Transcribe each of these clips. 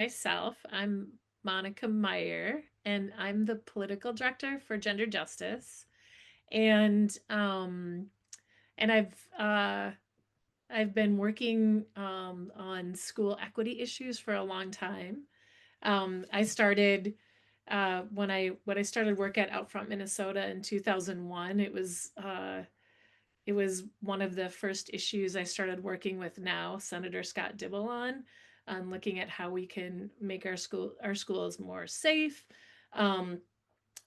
myself. I'm Monica Meyer, and I'm the political director for gender justice. And um, and I've been working on school equity issues for a long time. I started when I started work at Outfront Minnesota in 2001. It was one of the first issues I started working with now, Senator Scott Dibble on looking at how we can make our schools more safe um,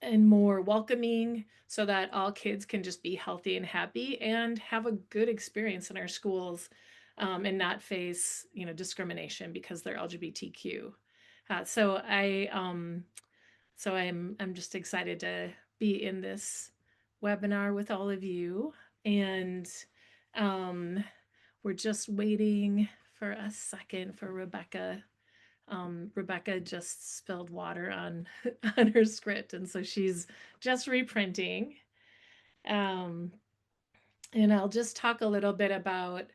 and more welcoming so that all kids can just be healthy and happy and have a good experience in our schools and not face discrimination because they're LGBTQ. So I'm just excited to be in this webinar with all of you. And um, we're just waiting for a second for Rebecca. Rebecca just spilled water on on her script, and so she's just reprinting. Um, and I'll just talk a little bit about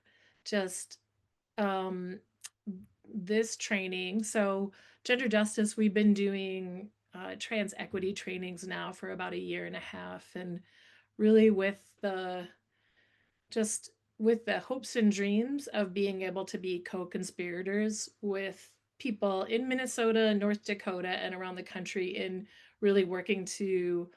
just um, this training. So, gender justice, we've been doing trans equity trainings now for about a year and a half, and really just with the hopes and dreams of being able to be co-conspirators with people in Minnesota, North Dakota, and around the country in really working to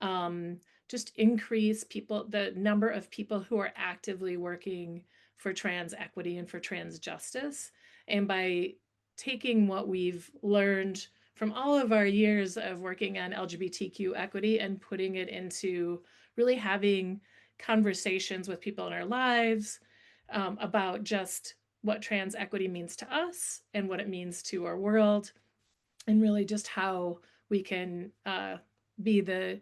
um, just increase the number of people who are actively working for trans equity and for trans justice. And by taking what we've learned from all of our years of working on LGBTQ equity and putting it into really having conversations with people in our lives about just what trans equity means to us and what it means to our world, and really just how we can be the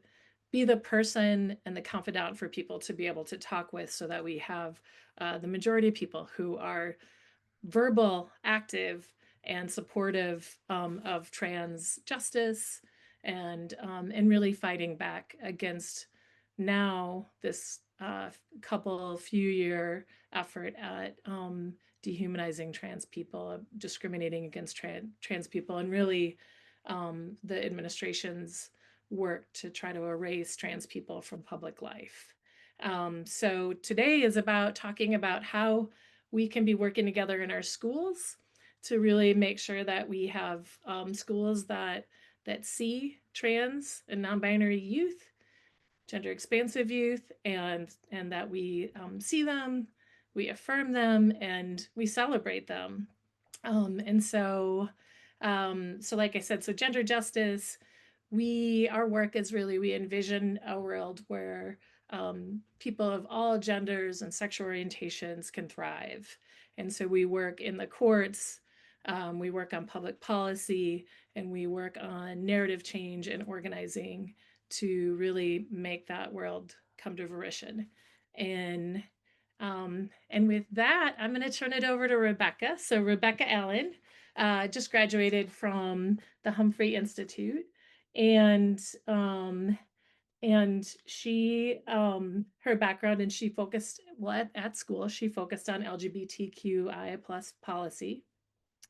be the person and the confidant for people to be able to talk with, so that we have the majority of people who are verbal, active, and supportive of trans justice, and really fighting back against now this few year effort at dehumanizing trans people, discriminating against trans people, and really the administration's work to try to erase trans people from public life. So today is about talking about how we can be working together in our schools to really make sure that we have schools that see trans and non-binary youth, gender expansive youth, and that we see them, we affirm them, and we celebrate them. And so, so like I said, so gender justice, our work is really, we envision a world where people of all genders and sexual orientations can thrive. And so we work in the courts, we work on public policy, and we work on narrative change and organizing to really make that world come to fruition. And with that, I'm going to turn it over to Rebecca. So Rebecca Allen just graduated from the Humphrey Institute, and she her background, and she focused at school she focused on LGBTQIA plus policy,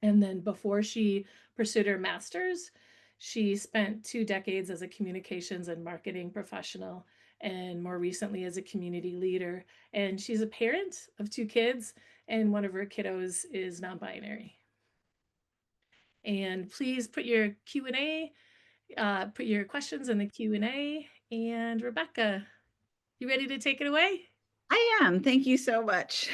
and then before she pursued her master's, she spent 2 decades as a communications and marketing professional, and more recently as a community leader. And she's a parent of 2 kids, and one of her kiddos is non-binary. And please put your Q&A, put your questions in the Q&A. And Rebecca, you ready to take it away? I am. Thank you so much.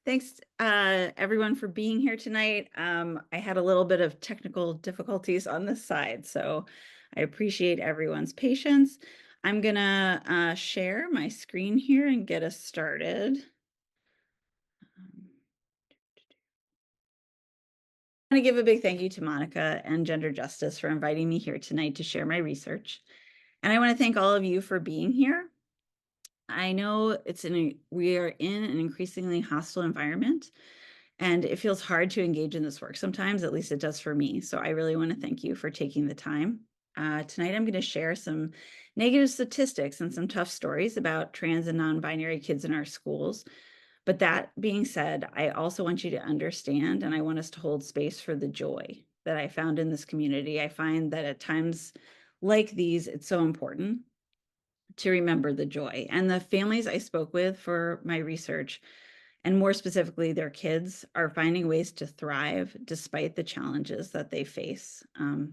Thanks, everyone, for being here tonight. I had a little bit of technical difficulties on this side, so I appreciate everyone's patience. I'm gonna share my screen here and get us started. I want to give a big thank you to Monica and Gender Justice for inviting me here tonight to share my research. And I want to thank all of you for being here. I know we are in an increasingly hostile environment, and it feels hard to engage in this work sometimes, at least it does for me. So I really want to thank you for taking the time. Tonight, I'm going to share some negative statistics and some tough stories about trans and non-binary kids in our schools. But that being said, I also want you to understand, and I want us to hold space for the joy that I found in this community. I find that at times like these, it's so important to remember the joy. And the families I spoke with for my research, and more specifically, their kids, are finding ways to thrive despite the challenges that they face.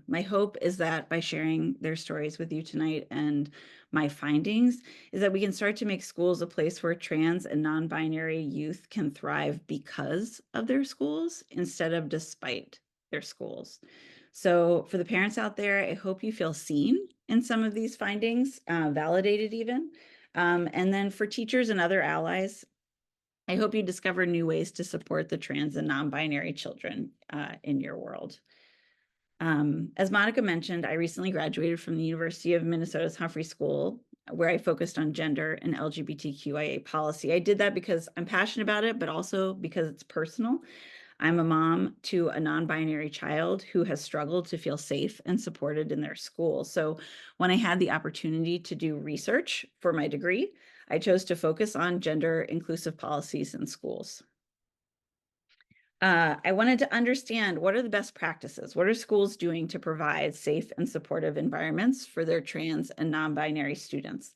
My hope is that by sharing their stories with you tonight and my findings, is that we can start to make schools a place where trans and non-binary youth can thrive because of their schools instead of despite their schools. So for the parents out there, I hope you feel seen in some of these findings, validated even. And then for teachers and other allies, I hope you discover new ways to support the trans and non-binary children in your world. As Monica mentioned, I recently graduated from the University of Minnesota's Humphrey School, where I focused on gender and LGBTQIA policy. I did that because I'm passionate about it, but also because it's personal. I'm a mom to a non-binary child who has struggled to feel safe and supported in their school. So when I had the opportunity to do research for my degree, I chose to focus on gender inclusive policies in schools. I wanted to understand, what are the best practices? What are schools doing to provide safe and supportive environments for their trans and non-binary students?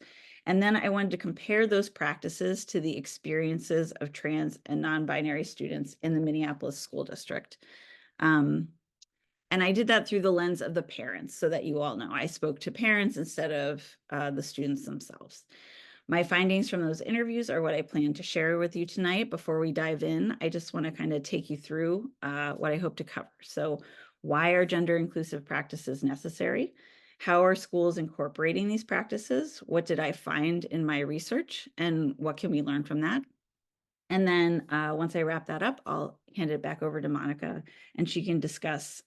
And then I wanted to compare those practices to the experiences of trans and non-binary students in the Minneapolis School District. And I did that through the lens of the parents, so that you all know. I spoke to parents instead of the students themselves. My findings from those interviews are what I plan to share with you tonight. Before we dive in, I just want to kind of take you through what I hope to cover. So, why are gender inclusive practices necessary? How are schools incorporating these practices? What did I find in my research? And what can we learn from that? And then once I wrap that up, I'll hand it back over to Monica, and she can discuss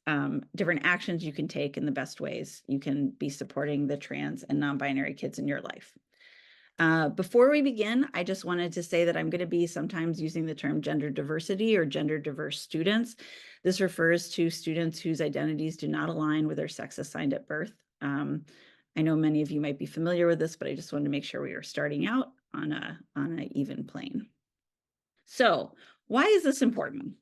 different actions you can take and the best ways you can be supporting the trans and non-binary kids in your life. Before we begin, I just wanted to say that I'm going to be sometimes using the term gender diversity or gender diverse students. This refers to students whose identities do not align with their sex assigned at birth. I know many of you might be familiar with this, but I just wanted to make sure we were starting out on an even plane. So why is this important?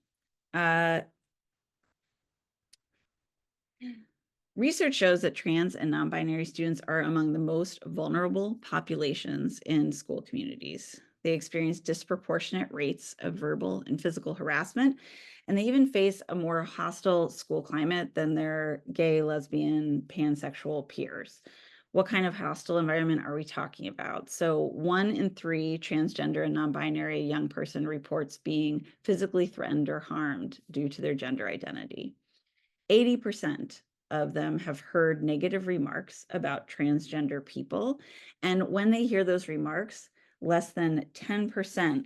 Research shows that trans and non-binary students are among the most vulnerable populations in school communities. They experience disproportionate rates of verbal and physical harassment, and they even face a more hostile school climate than their gay, lesbian, pansexual peers. What kind of hostile environment are we talking about? So 1 in 3 transgender and non-binary young person reports being physically threatened or harmed due to their gender identity. 80% of them have heard negative remarks about transgender people. And when they hear those remarks, less than 10%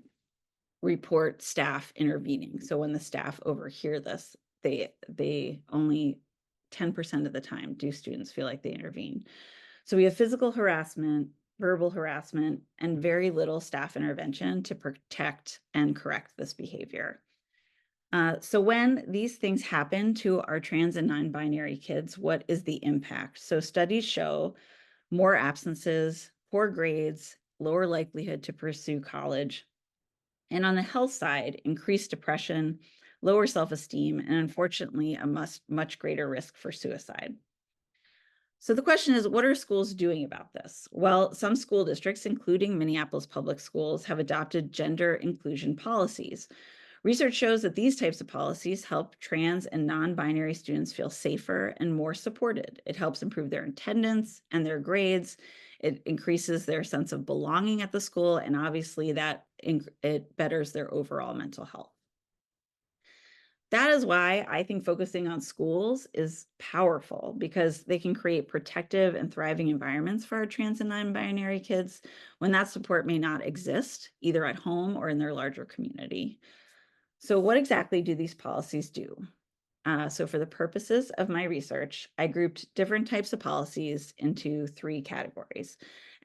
report staff intervening. So when the staff overhear this, they only 10% of the time do students feel like they intervene. So we have physical harassment, verbal harassment, and very little staff intervention to protect and correct this behavior. So when these things happen to our trans and non-binary kids, what is the impact? So studies show more absences, poor grades, lower likelihood to pursue college, and on the health side, increased depression, lower self-esteem, and unfortunately, a much greater risk for suicide. So the question is, what are schools doing about this? Well, some school districts, including Minneapolis Public Schools, have adopted gender inclusion policies. Research shows that these types of policies help trans and non-binary students feel safer and more supported. It helps improve their attendance and their grades. It increases their sense of belonging at the school, and obviously that it betters their overall mental health. That is why I think focusing on schools is powerful, because they can create protective and thriving environments for our trans and non-binary kids when that support may not exist, either at home or in their larger community. So what exactly do these policies do? So for the purposes of my research, I grouped different types of policies into 3 categories.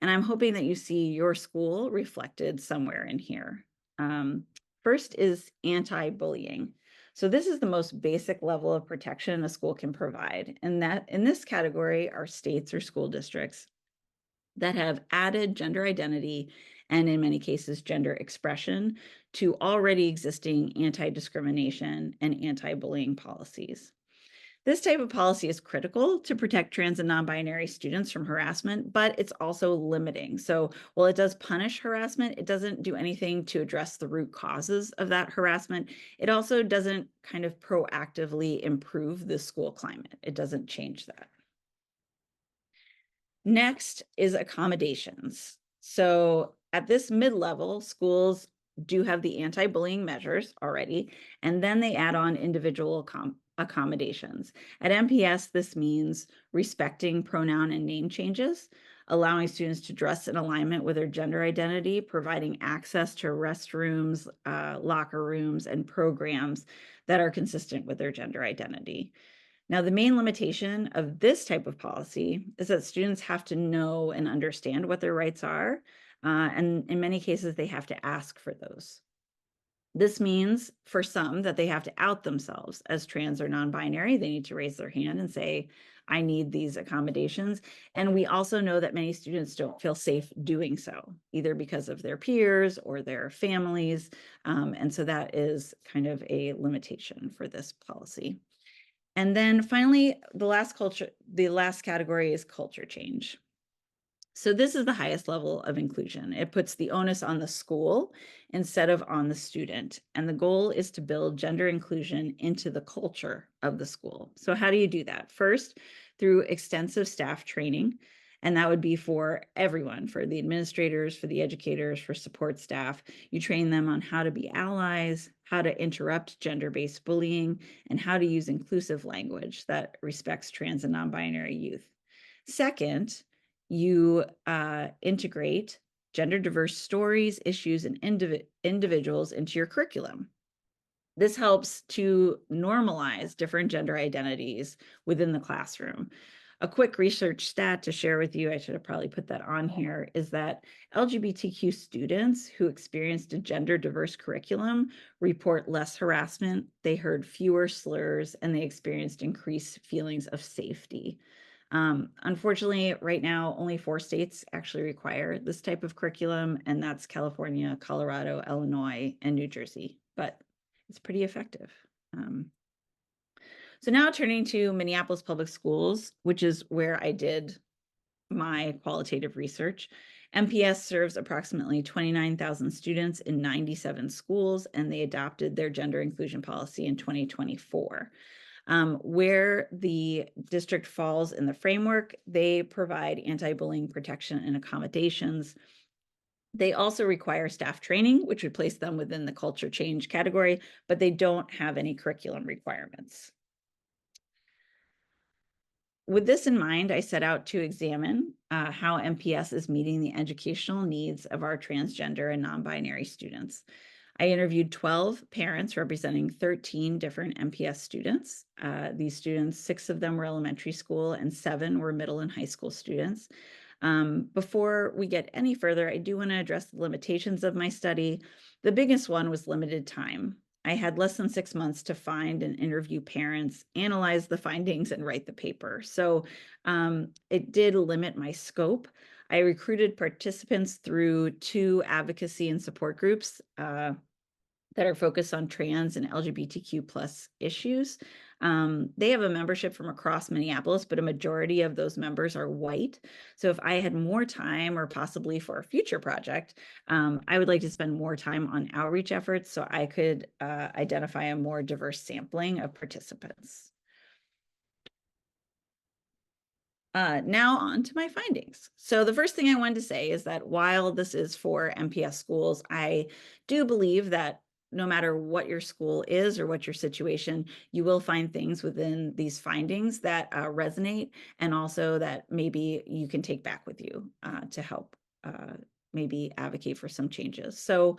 And I'm hoping that you see your school reflected somewhere in here. First is anti-bullying. So this is the most basic level of protection a school can provide. And that in this category are states or school districts that have added gender identity and in many cases, gender expression, to already existing anti-discrimination and anti-bullying policies. This type of policy is critical to protect trans and non-binary students from harassment, but it's also limiting. So while it does punish harassment, it doesn't do anything to address the root causes of that harassment. It also doesn't kind of proactively improve the school climate. It doesn't change that. Next is accommodations. So at this mid-level, schools do have the anti-bullying measures already, and then they add on individual accommodations. At MPS, this means respecting pronoun and name changes, allowing students to dress in alignment with their gender identity, providing access to restrooms, locker rooms, and programs that are consistent with their gender identity. Now, the main limitation of this type of policy is that students have to know and understand what their rights are, and in many cases, they have to ask for those. This means for some that they have to out themselves as trans or non-binary. They need to raise their hand and say, I need these accommodations. And we also know that many students don't feel safe doing so, either because of their peers or their families. And so that is kind of a limitation for this policy. And then finally, the last category is culture change. So this is the highest level of inclusion. It puts the onus on the school instead of on the student. And the goal is to build gender inclusion into the culture of the school. So how do you do that? First, through extensive staff training. And that would be for everyone, for the administrators, for the educators, for support staff. You train them on how to be allies, how to interrupt gender-based bullying, and how to use inclusive language that respects trans and non-binary youth. Second, you integrate gender diverse stories, issues, and individuals into your curriculum. This helps to normalize different gender identities within the classroom. A quick research stat to share with you, I should have probably put that on here, is that LGBTQ students who experienced a gender diverse curriculum report less harassment, they heard fewer slurs, and they experienced increased feelings of safety. Unfortunately, right now, only 4 states actually require this type of curriculum, and that's California, Colorado, Illinois, and New Jersey, but it's pretty effective. So now turning to Minneapolis Public Schools, which is where I did my qualitative research. MPS serves approximately 29,000 students in 97 schools, and they adopted their gender inclusion policy in 2024. Where the district falls in the framework, they provide anti-bullying protection and accommodations. They also require staff training, which would place them within the culture change category, but they don't have any curriculum requirements. With this in mind, I set out to examine how MPS is meeting the educational needs of our transgender and non-binary students. I interviewed 12 parents representing 13 different MPS students. These students, 6 of them were elementary school and 7 were middle and high school students. Before we get any further, I do want to address the limitations of my study. The biggest one was limited time. I had less than 6 months to find and interview parents, analyze the findings, and write the paper. So it did limit my scope. I recruited participants through 2 advocacy and support groups that are focused on trans and LGBTQ plus issues. They have a membership from across Minneapolis, but a majority of those members are white. So if I had more time, or possibly for a future project, I would like to spend more time on outreach efforts so I could identify a more diverse sampling of participants. Now on to my findings. So the first thing I wanted to say is that while this is for MPS schools, I do believe that no matter what your school is or what your situation, you will find things within these findings that resonate, and also that maybe you can take back with you to help maybe advocate for some changes. So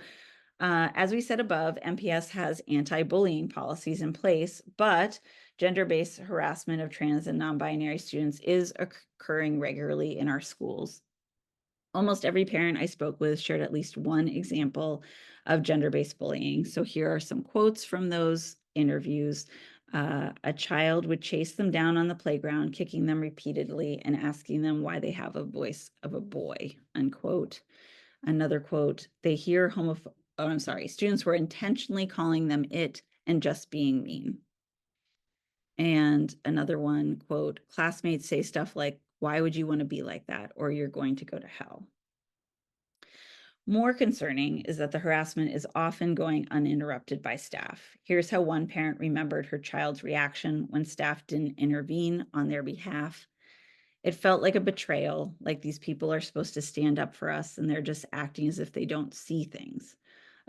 as we said above, MPS has anti-bullying policies in place, but gender-based harassment of trans and non-binary students is occurring regularly in our schools. Almost every parent I spoke with shared at least one example of gender-based bullying. So here are some quotes from those interviews. A child would chase them down on the playground, kicking them repeatedly and asking them why they have a voice of a boy, unquote. Another quote, they hear students were intentionally calling them it and just being mean. And another one, quote, classmates say stuff like, why would you want to be like that? Or you're going to go to hell. More concerning is that the harassment is often going uninterrupted by staff. Here's how one parent remembered her child's reaction when staff didn't intervene on their behalf. It felt like a betrayal, like these people are supposed to stand up for us and they're just acting as if they don't see things.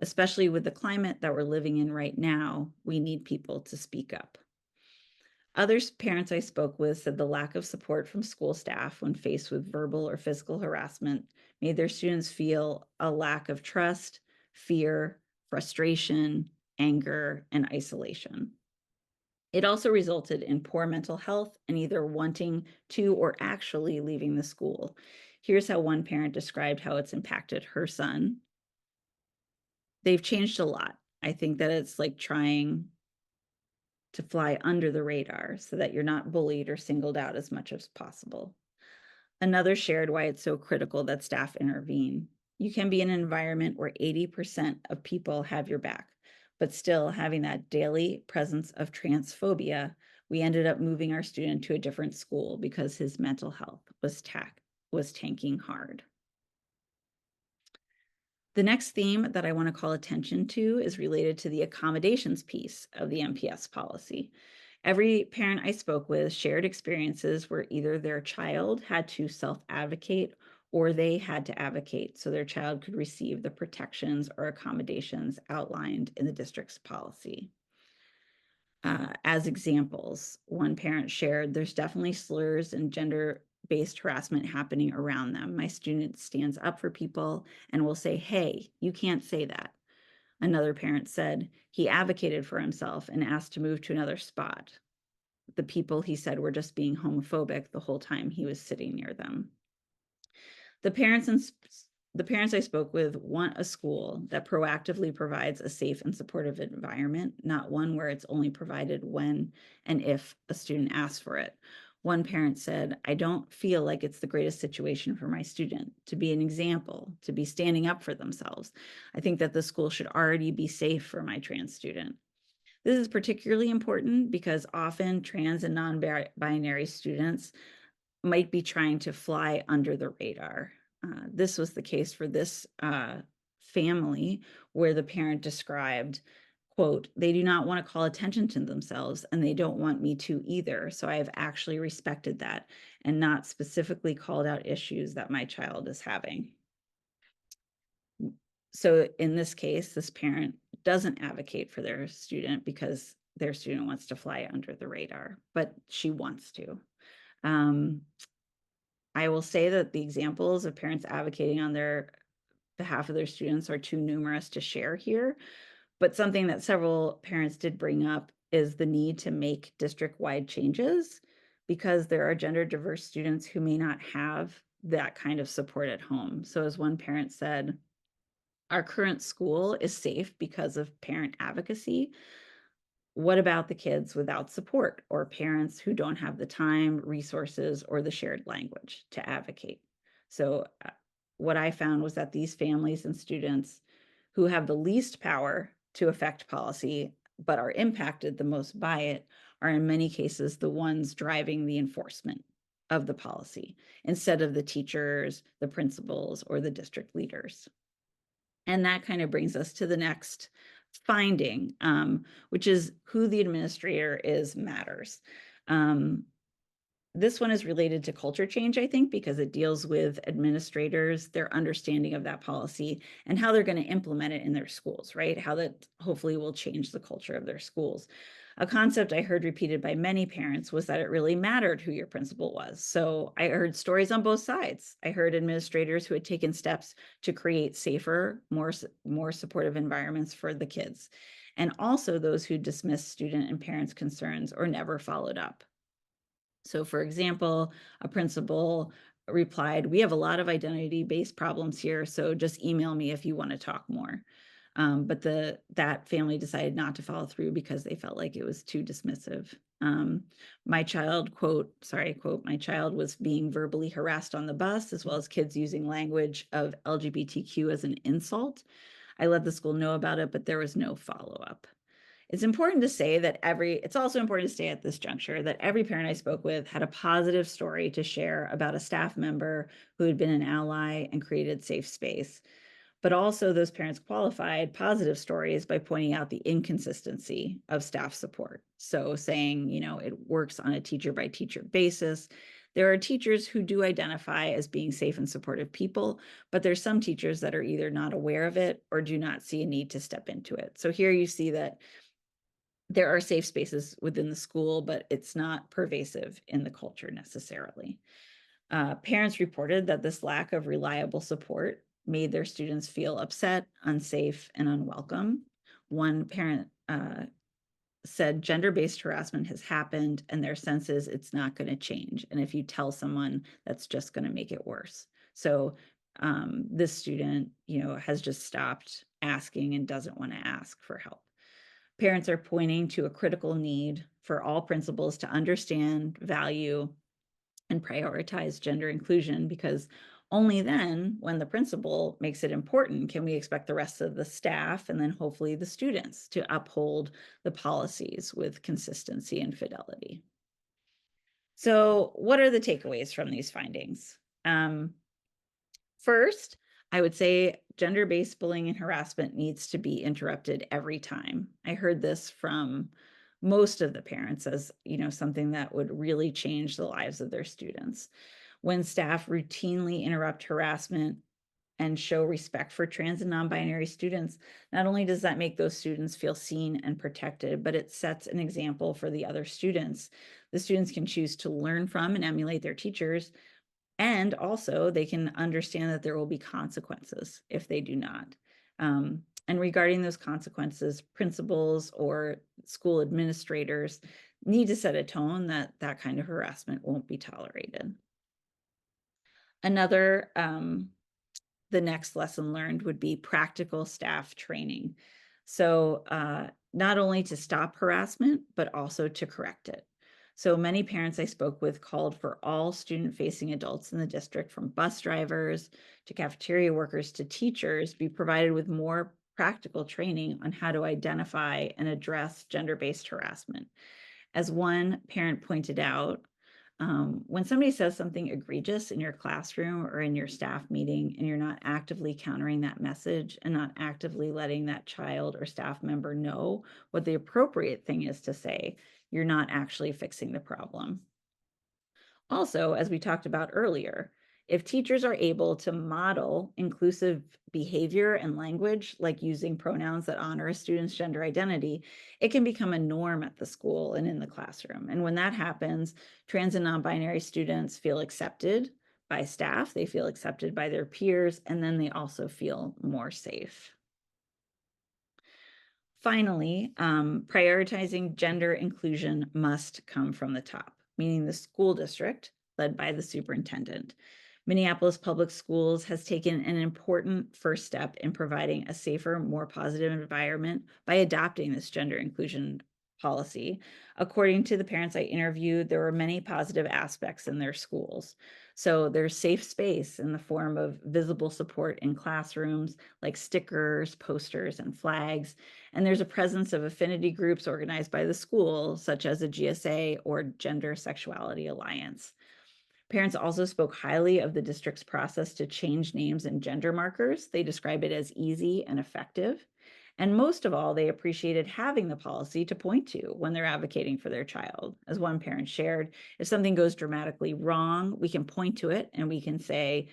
Especially with the climate that we're living in right now, we need people to speak up. Other parents I spoke with said the lack of support from school staff when faced with verbal or physical harassment made their students feel a lack of trust, fear, frustration, anger, and isolation. It also resulted in poor mental health and either wanting to or actually leaving the school. Here's how one parent described how it's impacted her son. They've changed a lot. I think that it's like trying to fly under the radar so that you're not bullied or singled out as much as possible. Another shared why it's so critical that staff intervene. You can be in an environment where 80% of people have your back, but still having that daily presence of transphobia, we ended up moving our student to a different school because his mental health was tanking hard. The next theme that I want to call attention to is related to the accommodations piece of the MPS policy. Every parent I spoke with shared experiences where either their child had to self-advocate or they had to advocate so their child could receive the protections or accommodations outlined in the district's policy. As examples, one parent shared, there's definitely slurs and gender-based harassment happening around them. My student stands up for people and will say, hey, you can't say that. Another parent said he advocated for himself and asked to move to another spot. The people, he said, were just being homophobic the whole time he was sitting near them. The parents I spoke with want a school that proactively provides a safe and supportive environment, not one where it's only provided when and if a student asks for it. One parent said, I don't feel like it's the greatest situation for my student to be an example, to be standing up for themselves. I think that the school should already be safe for my trans student. This is particularly important because often trans and non-binary students might be trying to fly under the radar. This was the case for this family where the parent described, quote, they do not want to call attention to themselves and they don't want me to either. So I have actually respected that and not specifically called out issues that my child is having. So in this case, this parent doesn't advocate for their student because their student wants to fly under the radar, but she wants to. I will say that the examples of parents advocating on their behalf of their students are too numerous to share here, but something that several parents did bring up is the need to make district-wide changes because there are gender diverse students who may not have that kind of support at home. So as one parent said, our current school is safe because of parent advocacy. What about the kids without support or parents who don't have the time, resources, or the shared language to advocate? So what I found was that these families and students who have the least power to affect policy, but are impacted the most by it, are in many cases the ones driving the enforcement of the policy instead of the teachers, the principals, or the district leaders. And that kind of brings us to the next finding, which is who the administrator is matters. This one is related to culture change, I think, because it deals with administrators, their understanding of that policy, and how they're going to implement it in their schools, right? How that hopefully will change the culture of their schools. A concept I heard repeated by many parents was that it really mattered who your principal was. So I heard stories on both sides. I heard administrators who had taken steps to create safer, more supportive environments for the kids, and also those who dismissed student and parents' concerns or never followed up. So for example, a principal replied, we have a lot of identity-based problems here, so just email me if you want to talk more. But that family decided not to follow through because they felt like it was too dismissive. My child, quote, my child was being verbally harassed on the bus, as well as kids using language of LGBTQ as an insult. I let the school know about it, but there was no follow-up. It's important to say that it's also important to say at this juncture that every parent I spoke with had a positive story to share about a staff member who had been an ally and created safe space. But also those parents qualified positive stories by pointing out the inconsistency of staff support. So saying, it works on a teacher by teacher basis. There are teachers who do identify as being safe and supportive people, but there's some teachers that are either not aware of it or do not see a need to step into it. So here you see that there are safe spaces within the school, but it's not pervasive in the culture necessarily. Parents reported that this lack of reliable support made their students feel upset, unsafe, and unwelcome. One parent said gender-based harassment has happened and their sense is it's not going to change. And if you tell someone, that's just going to make it worse. So this student, has just stopped asking and doesn't want to ask for help. Parents are pointing to a critical need for all principals to understand, value, and prioritize gender inclusion, because only then, when the principal makes it important, can we expect the rest of the staff and then hopefully the students to uphold the policies with consistency and fidelity. So what are the takeaways from these findings? First, I would say gender-based bullying and harassment needs to be interrupted every time. I heard this from most of the parents as, something that would really change the lives of their students. When staff routinely interrupt harassment and show respect for trans and non-binary students, not only does that make those students feel seen and protected, but it sets an example for the other students. The students can choose to learn from and emulate their teachers, and also they can understand that there will be consequences if they do not. And regarding those consequences, principals or school administrators need to set a tone that that kind of harassment won't be tolerated. Another, the next lesson learned would be practical staff training. So not only to stop harassment, but also to correct it. So many parents I spoke with called for all student-facing adults in the district, from bus drivers to cafeteria workers to teachers, be provided with more practical training on how to identify and address gender-based harassment. As one parent pointed out, when somebody says something egregious in your classroom or in your staff meeting and you're not actively countering that message and not actively letting that child or staff member know what the appropriate thing is to say, you're not actually fixing the problem. Also, as we talked about earlier, if teachers are able to model inclusive behavior and language, like using pronouns that honor a student's gender identity, it can become a norm at the school and in the classroom. And when that happens, trans and non-binary students feel accepted by staff, they feel accepted by their peers, and then they also feel more safe. Finally, prioritizing gender inclusion must come from the top, meaning the school district, led by the superintendent. Minneapolis Public Schools has taken an important first step in providing a safer, more positive environment by adopting this gender inclusion policy. According to the parents I interviewed, there were many positive aspects in their schools. So there's safe space in the form of visible support in classrooms, like stickers, posters, and flags. And there's a presence of affinity groups organized by the school, such as a GSA or Gender Sexuality Alliance. Parents also spoke highly of the district's process to change names and gender markers. They describe it as easy and effective. And most of all, they appreciated having the policy to point to when they're advocating for their child. As one parent shared, if something goes dramatically wrong, we can point to it and we can say,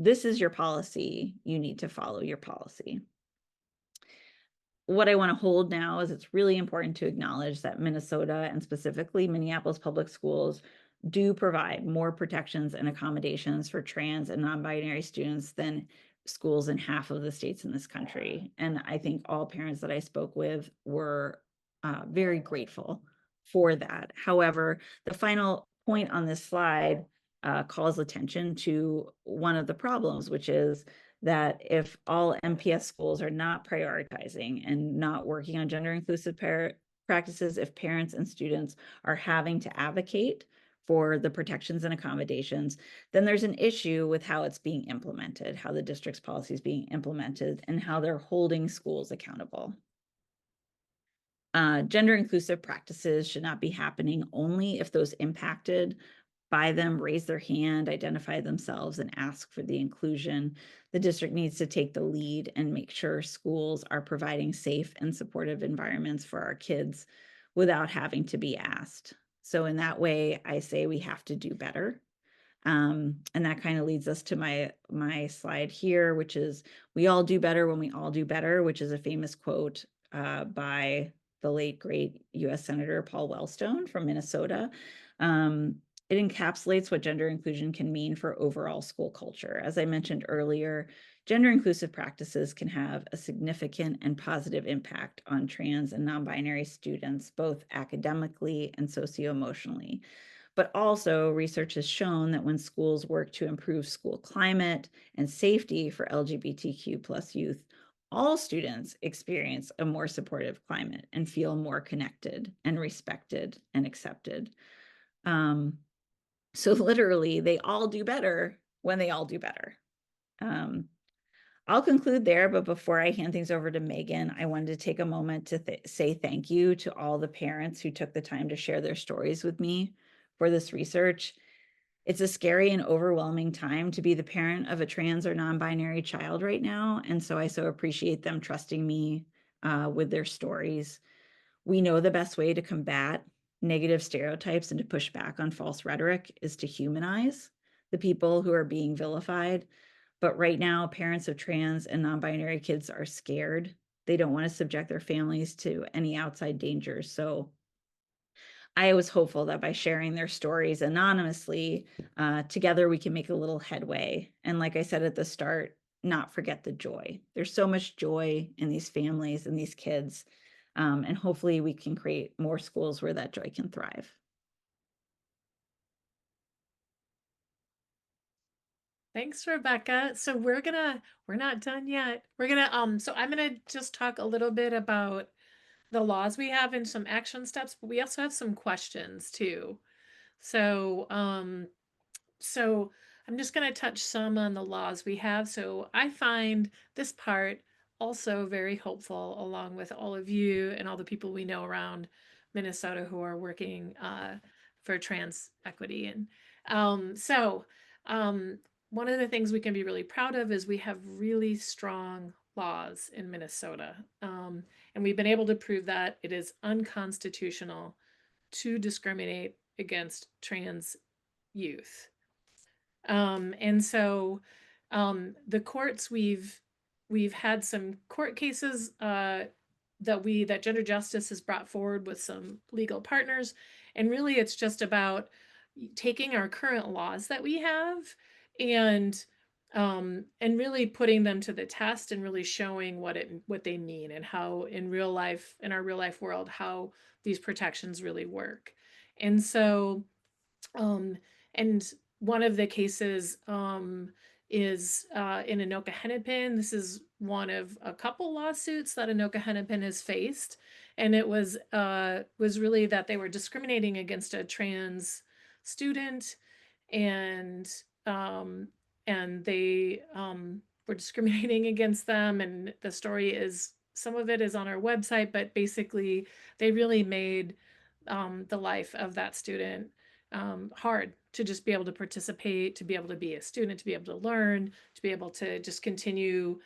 this is your policy, you need to follow your policy. What I want to hold now is it's really important to acknowledge that Minnesota, and specifically Minneapolis Public Schools, do provide more protections and accommodations for trans and non-binary students than schools in half of the states in this country. And I think all parents that I spoke with were very grateful for that. However, the final point on this slide calls attention to one of the problems, which is that if all MPS schools are not prioritizing and not working on gender inclusive practices if parents and students are having to advocate for the protections and accommodations, then there's an issue with how it's being implemented, how the district's policy is being implemented, and how they're holding schools accountable. Gender inclusive practices should not be happening only if those impacted by them raise their hand, identify themselves, and ask for the inclusion. The district needs to take the lead and make sure schools are providing safe and supportive environments for our kids without having to be asked. So in that way, I say we have to do better. And that kind of leads us to my slide here, which is we all do better when we all do better, which is a famous quote by the late great US Senator Paul Wellstone from Minnesota. It encapsulates what gender inclusion can mean for overall school culture. As I mentioned earlier, gender inclusive practices can have a significant and positive impact on trans and non-binary students, both academically and socio-emotionally. But also, research has shown that when schools work to improve school climate and safety for LGBTQ plus youth, all students experience a more supportive climate and feel more connected and respected and accepted. So literally, they all do better when they all do better. I'll conclude there, but before I hand things over to Megan, I wanted to take a moment to say thank you to all the parents who took the time to share their stories with me for this research. It's a scary and overwhelming time to be the parent of a trans or non-binary child right now, and so I so appreciate them trusting me with their stories. We know the best way to combat negative stereotypes and to push back on false rhetoric is to humanize the people who are being vilified. But right now, parents of trans and non-binary kids are scared. They don't want to subject their families to any outside dangers. So I was hopeful that by sharing their stories anonymously, together we can make a little headway. And like I said at the start, not forget the joy. There's so much joy in these families and these kids. And hopefully we can create more schools where that joy can thrive. Thanks, Rebecca. So we're not done yet. So I'm gonna just talk a little bit about the laws we have and some action steps, but we also have some questions too. So, so I'm just going to touch some on the laws we have. So I find this part also very hopeful, along with all of you and all the people we know around Minnesota who are working for trans equity. And um, one of the things we can be really proud of is we have really strong laws in Minnesota. And we've been able to prove that it is unconstitutional to discriminate against trans youth. And so the courts we've had some court cases that Gender Justice has brought forward with some legal partners, and really it's just about taking our current laws that we have and really putting them to the test and really showing what they mean and how in real life in our real life world how these protections really work. And so um, and one of the cases is in Anoka Hennepin. This is one of a couple lawsuits that Anoka Hennepin has faced, and it was really that they were discriminating against a trans student, and um, and they were discriminating against them. And the story is some of it is on our website, but basically they really made the life of that student hard to just be able to participate, to be able to be a student, to be able to learn, to be able to just continue,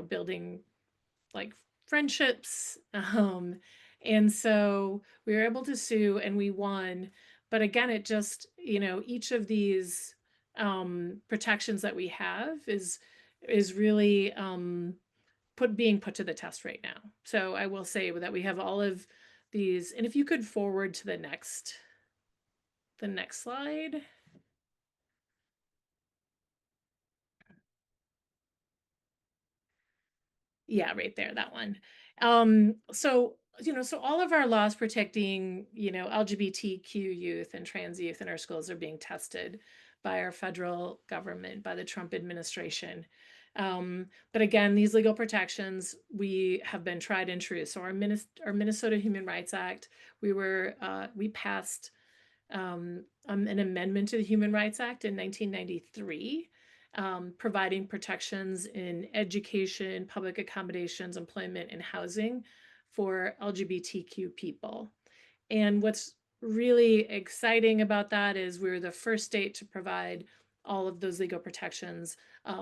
building like friendships. And so we were able to sue and we won. But again, it just, each of these protections that we have is really being put to the test right now. So I will say that we have all of these, and if you could forward to the next slide. Yeah, right there, that one. So all of our laws protecting, LGBTQ youth and trans youth in our schools are being tested by our federal government, by the Trump administration. But again, these legal protections, we have been tried and true. So our Minnesota Human Rights Act, we passed an amendment to the Human Rights Act in 1993, providing protections in education, public accommodations, employment, and housing for LGBTQ people. And what's really exciting about that is we were the first state to provide all of those legal protections,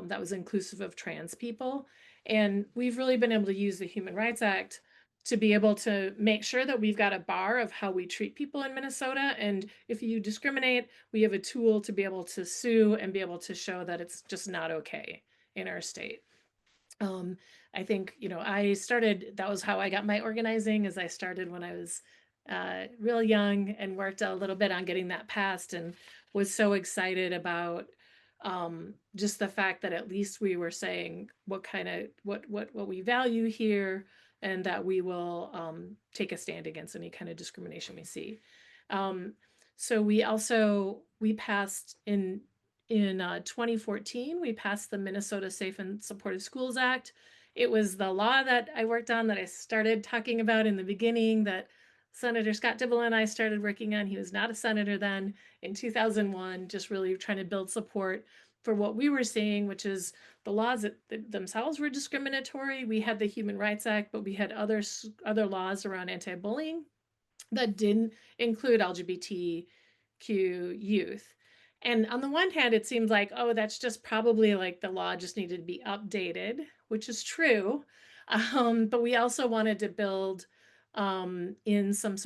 that was inclusive of trans people. And we've really been able to use the Human Rights Act to be able to make sure that we've got a bar of how we treat people in Minnesota. And if you discriminate, we have a tool to be able to sue and be able to show that it's just not okay in our state. Um, I think, that was how I got my organizing, as I started when I was real young and worked a little bit on getting that passed, and was so excited about just the fact that at least we were saying what we value here, and that we will take a stand against any kind of discrimination we see. Um, so we passed in 2014, we passed the Minnesota Safe and Supportive Schools Act. It was the law that I worked on, that I started talking about in the beginning, that Senator Scott Dibble and I started working on. He was not a senator then, in 2001, just really trying to build support for what we were seeing, which is the laws that themselves were discriminatory. We had the Human Rights Act, but we had other laws around anti-bullying that didn't include LGBTQ youth. And on the one hand, it seems like, oh, that's just probably like the law just needed to be updated, which is true. But we also wanted to build in some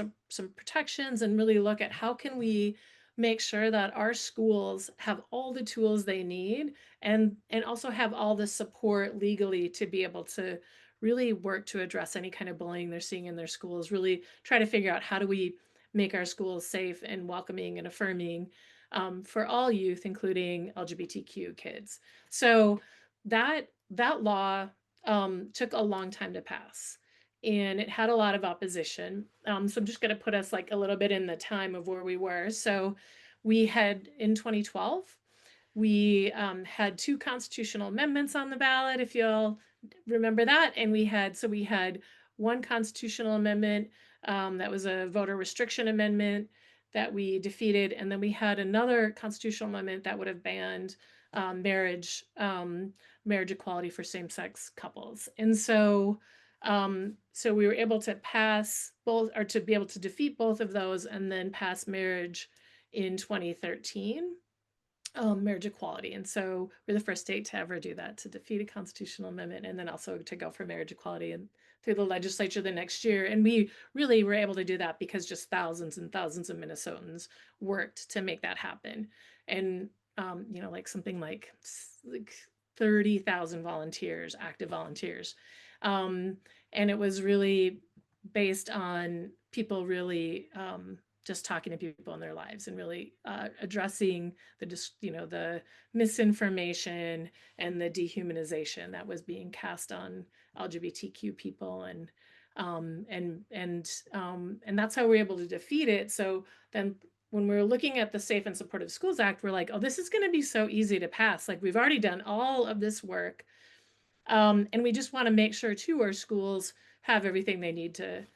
protections, and really look at how can we make sure that our schools have all the tools they need, and also have all the support legally to be able to really work to address any kind of bullying they're seeing in their schools, really try to figure out how do we make our schools safe and welcoming and affirming, for all youth, including LGBTQ kids. So that law took a long time to pass, and it had a lot of opposition. So I'm just going to put us like a little bit in the time of where we were. So we had, in 2012, we had two constitutional amendments on the ballot, if you'll remember that. And we had one constitutional amendment, that was a voter restriction amendment, that we defeated. And then we had another constitutional amendment that would have banned marriage equality for same-sex couples. And so we were able to pass both, or to be able to defeat both of those, and then pass marriage in 2013, marriage equality. And so we're the first state to ever do that, to defeat a constitutional amendment, and then also to go for marriage equality and through the legislature the next year. And we really were able to do that because just thousands and thousands of Minnesotans worked to make that happen. And like something like 30,000 volunteers, active volunteers. Um, and it was really based on people really just talking to people in their lives, and really addressing the misinformation and the dehumanization that was being cast on LGBTQ people. And that's how we're able to defeat it. So then when we were looking at the Safe and Supportive Schools Act, we're like, oh, this is going to be so easy to pass. Like, we've already done all of this work, and we just want to make sure too our schools have everything they need to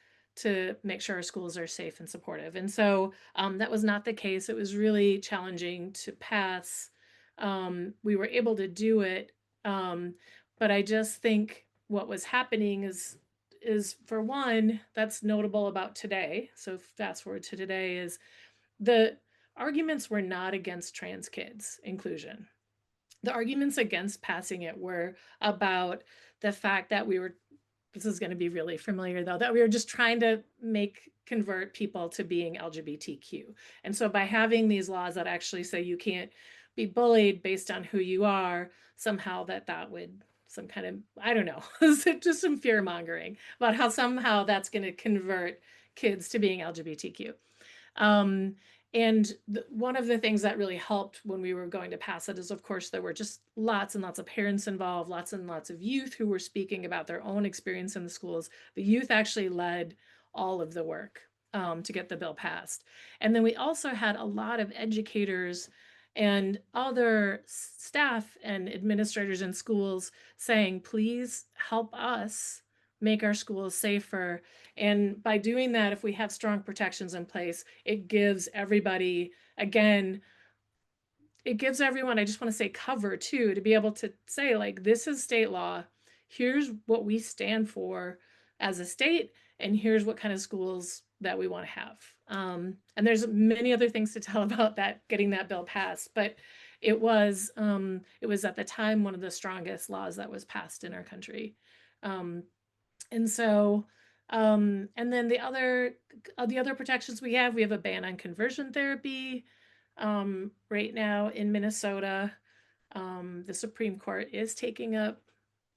make sure our schools are safe and supportive. And so that was not the case. It was really challenging to pass. We were able to do it, but I just think what was happening is for one, that's notable about today. So fast forward to today, is the arguments were not against trans kids inclusion. The arguments against passing it were about the fact that this is going to be really familiar though, that we were just trying to convert people to being LGBTQ. And so by having these laws that actually say you can't be bullied based on who you are, somehow that would some kind of, I don't know, just some fear mongering about how somehow that's going to convert kids to being LGBTQ. Um, and one of the things that really helped when we were going to pass it is, of course, there were just lots and lots of parents involved, lots and lots of youth who were speaking about their own experience in the schools. The youth actually led all of the work to get the bill passed. And then we also had a lot of educators and other staff and administrators in schools saying, please help us make our schools safer. And by doing that, if we have strong protections in place, it gives everybody, again, it gives everyone, I just want to say, cover too, to be able to say, like, this is state law. Here's what we stand for as a state, and here's what kind of schools that we want to have. And there's many other things to tell about that, getting that bill passed, but it was at the time one of the strongest laws that was passed in our country. Um, and so, and then the other protections we have a ban on conversion therapy. Right now in Minnesota, the Supreme Court is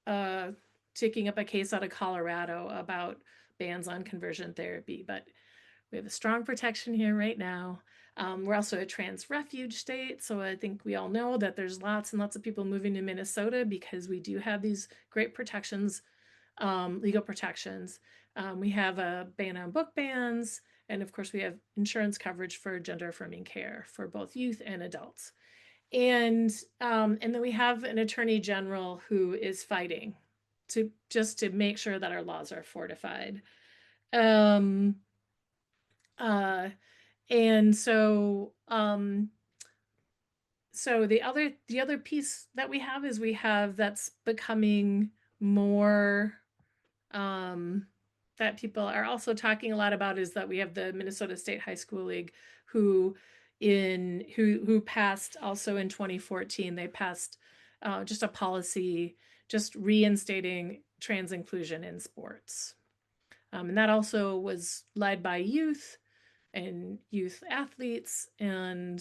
uh, taking up a case out of Colorado about bans on conversion therapy, but we have a strong protection here right now. We're also a trans refuge state, so I think we all know that there's lots and lots of people moving to Minnesota because we do have these great protections, legal protections. We have a ban on book bans, and of course, we have insurance coverage for gender affirming care for both youth and adults. And then we have an attorney general who is fighting to make sure that our laws are fortified. Um, uh, and so the other piece that we have is we have that's becoming more, um, that people are also talking a lot about, is that we have the Minnesota State High School League who who passed also in 2014. They passed just a policy just reinstating trans inclusion in sports. And that also was led by youth and youth athletes, um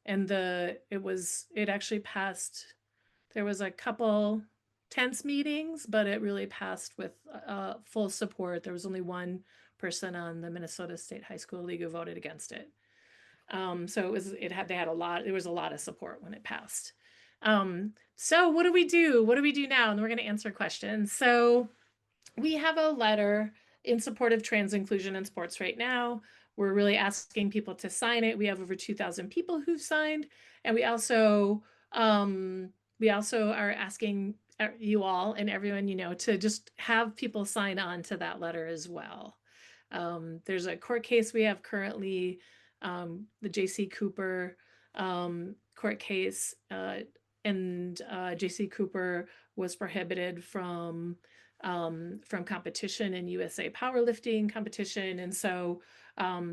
it actually passed. There was a couple tense meetings, but it really passed with full support. There was only one person on the Minnesota State High School League who voted against it. So they had a lot, there was a lot of support when it passed. So what do we do? What do we do now? And we're going to answer questions. So we have a letter in support of trans inclusion in sports right now. We're really asking people to sign it. We have over 2,000 people who've signed, and we also are asking you all and everyone to just have people sign on to that letter as well. There's a court case we have currently, the J.C. Cooper court case, and J.C. Cooper was prohibited from competition in USA powerlifting competition. And so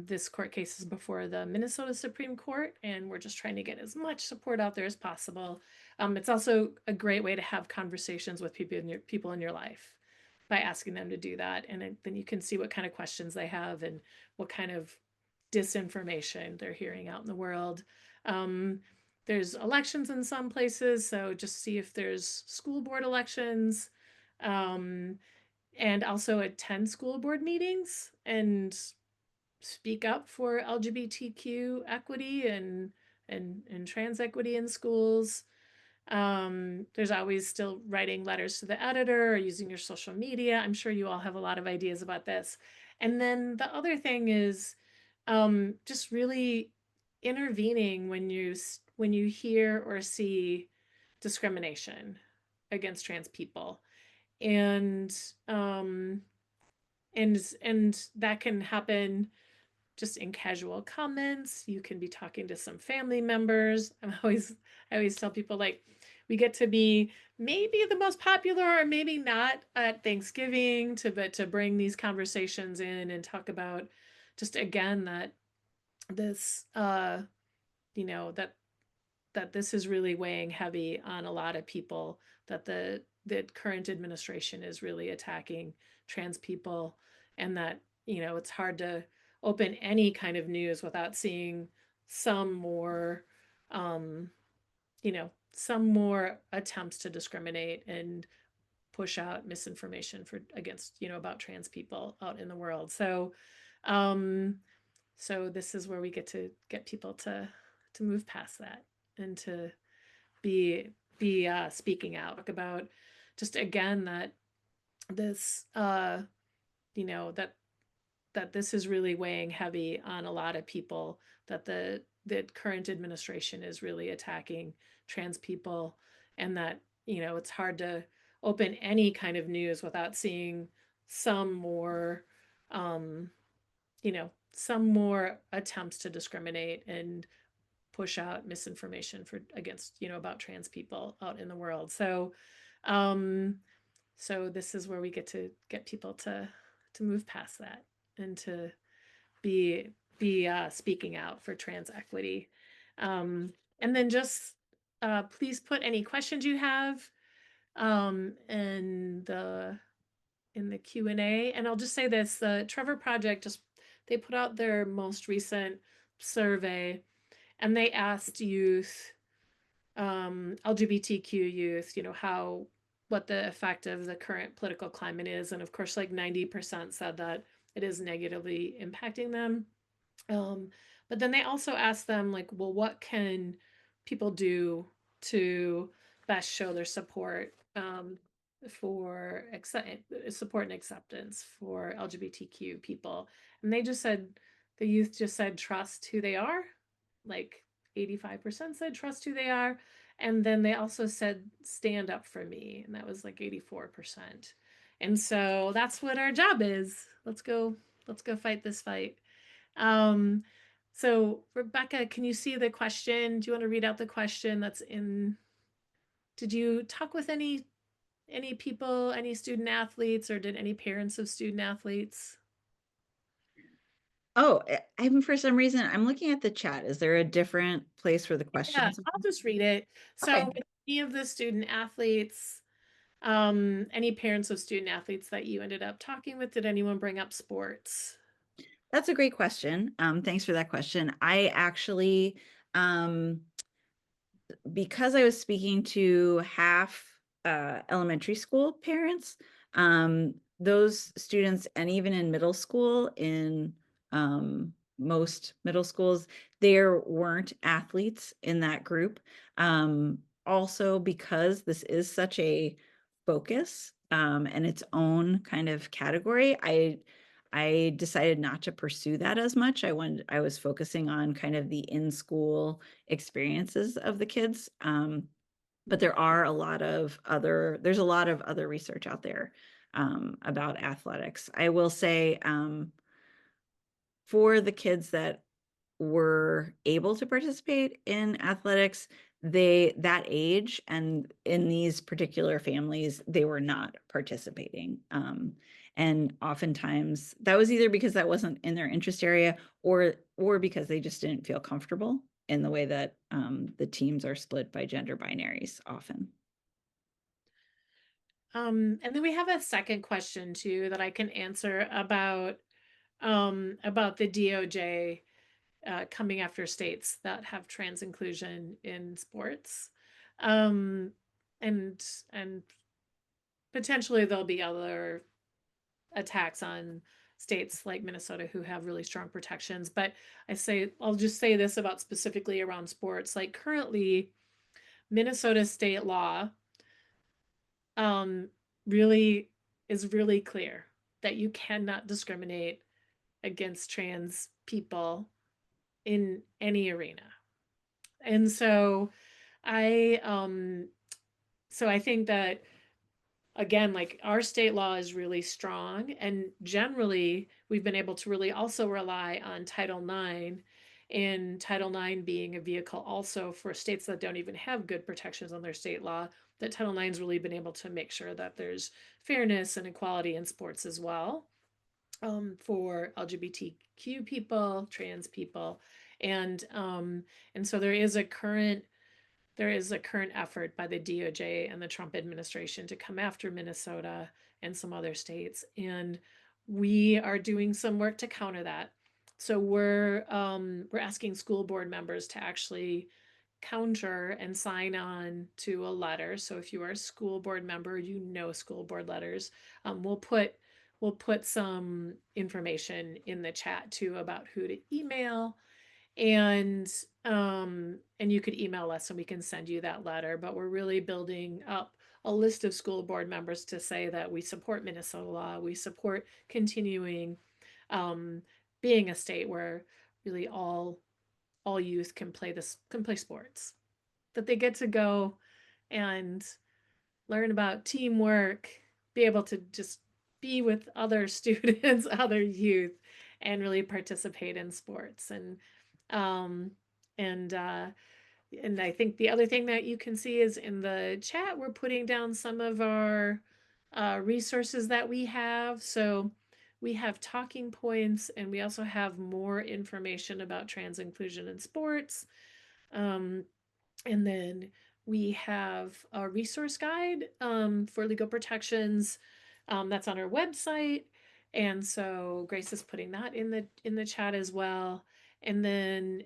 this court case is before the Minnesota Supreme Court, and we're just trying to get as much support out there as possible. It's also a great way to have conversations with people in your life by asking them to do that. And then you can see what kind of questions they have and what kind of disinformation they're hearing out in the world. Um, there's elections in some places, so just see if there's school board elections, um, and also attend school board meetings and speak up for LGBTQ equity and trans equity in schools. There's always still writing letters to the editor or using your social media. I'm sure you all have a lot of ideas about this. And then the other thing is just really intervening when you hear or see discrimination against trans people. And um, and that can happen just in casual comments. You can be talking to some family members. I always tell people, like, we get to be maybe the most popular or maybe not at Thanksgiving, but to bring these conversations in and talk about just again that this you know that this is really weighing heavy on a lot of people, that the current administration is really attacking trans people, and that it's hard to open any kind of news without seeing some more um, some more attempts to discriminate and push out misinformation for against about trans people out in the world. Um, so this is where we get to get people to move past that and to be speaking out about just again that this that this is really weighing heavy on a lot of people, that the current administration is really attacking trans people, and that, it's hard to open any kind of news without seeing some more, um, some more attempts to discriminate and push out misinformation for against, about trans people out in the world. Um, so this is where we get to get people to move past that and to be speaking out for trans equity. Um, and then just please put any questions you have in the Q&A. And I'll just say this, the Trevor Project, just they put out their most recent survey, and they asked youth, LGBTQ youth, what the effect of the current political climate is. And of course, like 90% said that it is negatively impacting them. Um, but then they also asked them, like, well, what can people do to best show their support, for support and acceptance for LGBTQ people? And they just said, the youth just said, trust who they are. Like 85% said trust who they are. And then they also said, stand up for me. And that was like 84%. And so that's what our job is. Let's go fight this fight. Um, so Rebecca, can you see the question? Do you want to read out the question that's in? Did you talk with any people, any student athletes, or did any parents of student athletes? Oh, I'm for some reason, I'm looking at the chat. Is there a different place for the Yeah, questions? I'll just read it. So, Okay, with any of the student athletes, any parents of student athletes that you ended up talking with, did anyone bring up sports? that's a great question. Thanks for that question. I actually, um, because I was speaking to half elementary school parents, those students, and even in middle school, in most middle schools, there weren't athletes in that group. Also, because this is such a focus and its own kind of category, I decided not to pursue that as much. I was focusing on kind of the in-school experiences of the kids. But there's a lot of other research out there about athletics. I will say for the kids that were able to participate in athletics, that age and in these particular families, they were not participating. And oftentimes that was either because that wasn't in their interest area, or because they just didn't feel comfortable in the way that the teams are split by gender binaries often. And then we have a second question too that I can answer about the DOJ coming after states that have trans inclusion in sports. Um, and and potentially there'll be other attacks on states like Minnesota who have really strong protections. But I'll just say this about specifically around sports. Like currently, Minnesota state law um, really is really clear that you cannot discriminate against trans people in any arena. And I um I think that, again, like our state law is really strong, and generally we've been able to really also rely on Title IX, and Title IX being a vehicle also for states that don't even have good protections on their state law, that Title IX's really been able to make sure that there's fairness and equality in sports as well, for LGBTQ people, trans people, and um, and so there is a current effort by the DOJ and the Trump administration to come after Minnesota and some other states, and we are doing some work to counter that. So we're asking school board members to actually counter and sign on to a letter. So if you are a school board member, school board letters. We'll put some information in the chat too about who to email, and you could email us and we can send you that letter. But we're really building up a list of school board members to say that we support Minnesota law, we support continuing, um, being a state where really all youth can play sports, that they get to go and learn about teamwork, be able to just be with other students, other youth, and really participate in sports. Um, and and I think the other thing that you can see is in the chat, we're putting down some of our resources that we have. So we have talking points, and we also have more information about trans inclusion in sports. Um, and then we have a resource guide for legal protections that's on our website. And so Grace is putting that in the chat as well. And then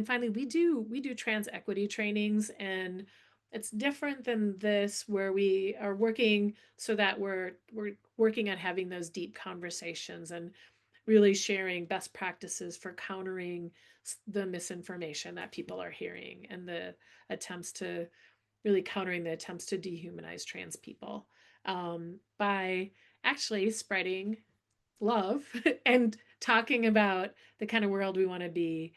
finally we do trans equity trainings, and it's different than this where we are working so that we're working on having those deep conversations and really sharing best practices for countering the misinformation that people are hearing, and the attempts to really countering the attempts to dehumanize trans people by actually spreading love and talking about the kind of world we want to be,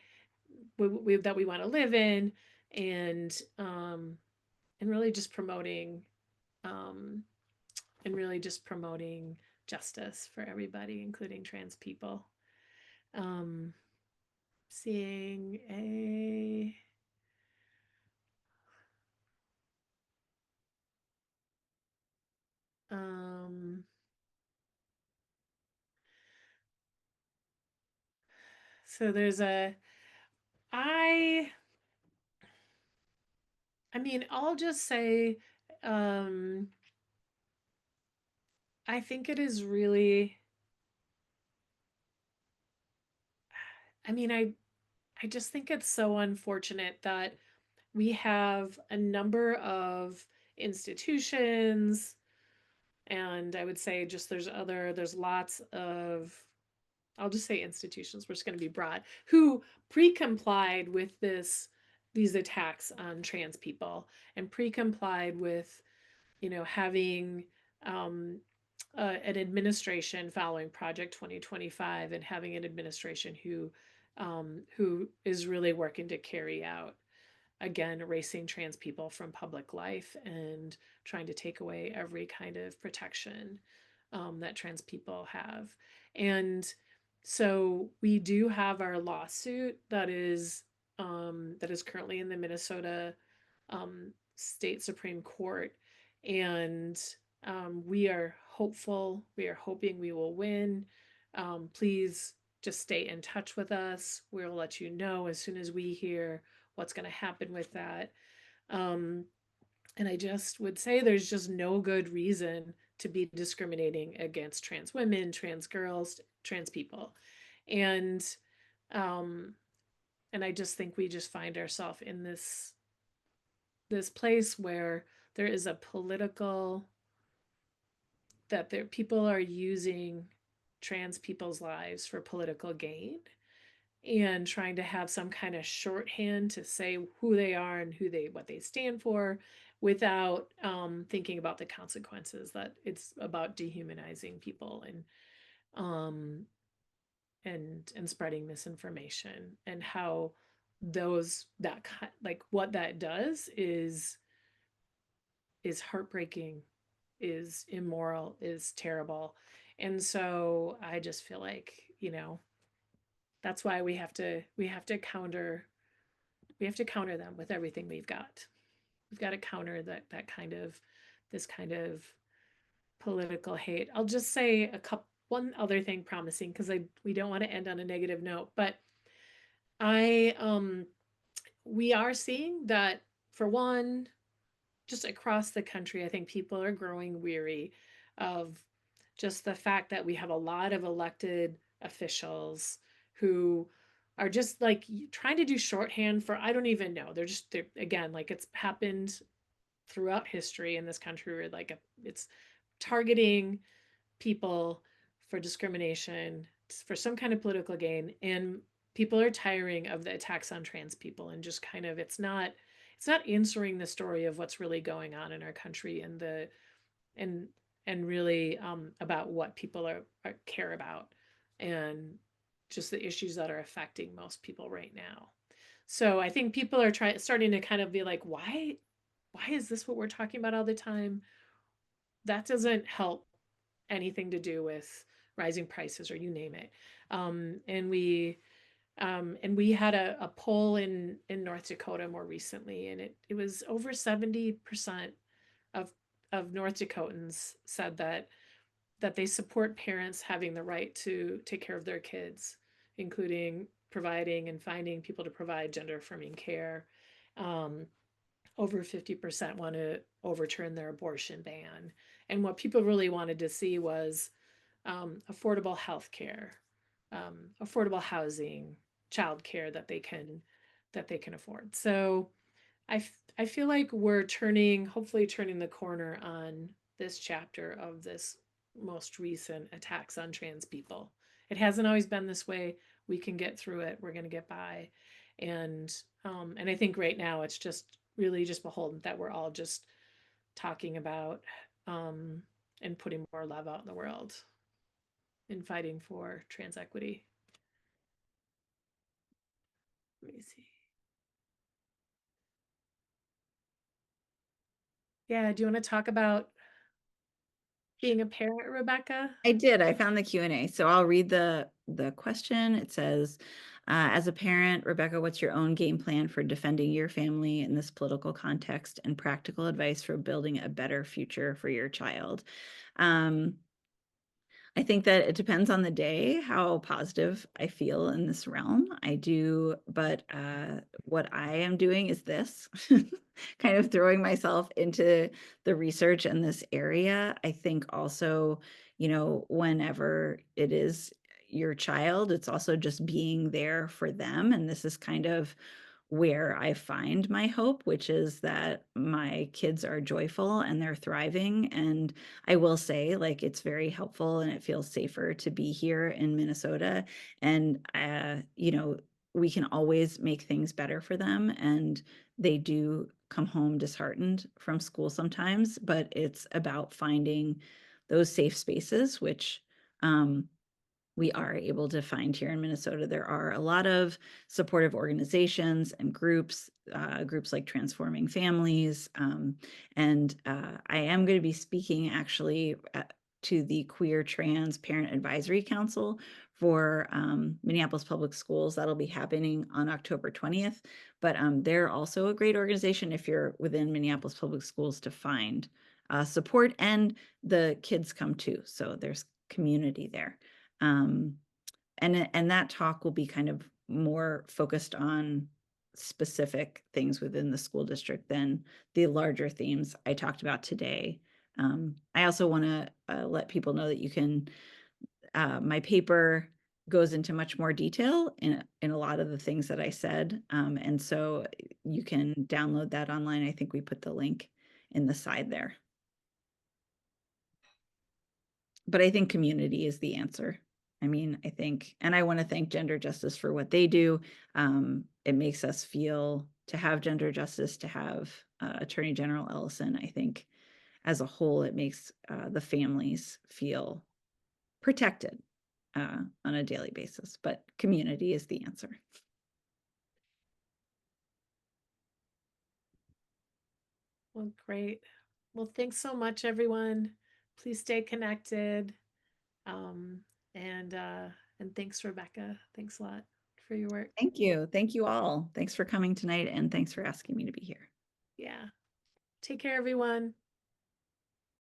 that we want to live in, and um, and really just promoting um, and really just promoting justice for everybody, including trans people. Um, seeing a um so there's a I I mean, I'll just say um I think it is really, I mean, I just think it's so unfortunate that we have a number of institutions, and I would say just there's lots of, I'll just say institutions, we're just going to be broad, who pre-complied with these attacks on trans people, and pre-complied with, having um, an administration following Project 2025, and having an administration who is really working to carry out, again, erasing trans people from public life and trying to take away every kind of protection that trans people have. And so we do have our lawsuit that is currently in the Minnesota State Supreme Court, and we are hopeful. We are hoping we will win. Please just stay in touch with us. We'll let you know as soon as we hear what's going to happen with that. Um, and I just would say there's just no good reason to be discriminating against trans women, trans girls, trans people. And um, and I just think we just find ourselves in this place where there is a political, that there people are using trans people's lives for political gain, and trying to have some kind of shorthand to say who they are and what they stand for, without thinking about the consequences, that it's about dehumanizing people, um, and spreading misinformation, and how like what that does is heartbreaking, is immoral, is terrible. And so I just feel like, that's why we have to counter them with everything we've got. We've got to counter that kind of this kind of political hate. I'll just say one other thing promising, because I we don't want to end on a negative note, but I we are seeing that, for one, just across the country, I think people are growing weary of just the fact that we have a lot of elected officials who are just like trying to do shorthand for, I don't even know. They're again, like it's happened throughout history in this country, where like it's targeting people for discrimination, for some kind of political gain, and people are tiring of the attacks on trans people, and just kind of it's not answering the story of what's really going on in our country, and and really about what people care about, and just the issues that are affecting most people right now. So I think people are starting to kind of be like, why is this what we're talking about all the time? That doesn't help anything to do with rising prices or you name it. Um, and we and we had a poll in North Dakota more recently, and it was over 70% of North Dakotans said that they support parents having the right to take care of their kids, including providing and finding people to provide gender affirming care. Um, Over 50% want to overturn their abortion ban. And what people really wanted to see was affordable health care, affordable housing, childcare that they can afford. So I feel like we're hopefully turning the corner on this chapter of this most recent attacks on trans people. It hasn't always been this way. We can get through it. We're going to get by, and I think right now it's just really just beholden that we're all just talking about um, and putting more love out in the world and fighting for trans equity. Let me see. Yeah, do you want to talk about being a parent, Rebecca? I did. I found the Q&A. So I'll read the question. It says, as a parent, Rebecca, what's your own game plan for defending your family in this political context and practical advice for building a better future for your child? I think that it depends on the day how positive I feel in this realm. I do, but what I am doing is this kind of throwing myself into the research in this area. I think also, whenever it is your child, it's also just being there for them. And this is kind of where I find my hope, which is that my kids are joyful and they're thriving. And I will say, like, it's very helpful and it feels safer to be here in Minnesota. And, we can always make things better for them. And they do come home disheartened from school sometimes, but it's about finding those safe spaces, which, we are able to find here in Minnesota. There are a lot of supportive organizations and groups like Transforming Families. And I am going to be speaking actually to the Queer Trans Parent Advisory Council for Minneapolis Public Schools. That'll be happening on October 20th. But they're also a great organization if you're within Minneapolis Public Schools to find support, and the kids come too. So there's community there. Um, and that talk will be kind of more focused on specific things within the school district than the larger themes I talked about today. I also want to let people know that you can, my paper goes into much more detail in a lot of the things that I said. And so you can download that online. I think we put the link in the side there. But I think community is the answer. I mean, I think, and I want to thank Gender Justice for what they do. It makes us feel, to have Gender Justice, to have Attorney General Ellison, I think as a whole, it makes the families feel protected on a daily basis. But community is the answer. Well, great. Well, thanks so much, everyone. Please stay connected. Um, and uh, and thanks, Rebecca. Thanks a lot for your work. Thank you. Thank you all. Thanks for coming tonight, and thanks for asking me to be here. Yeah. Take care, everyone.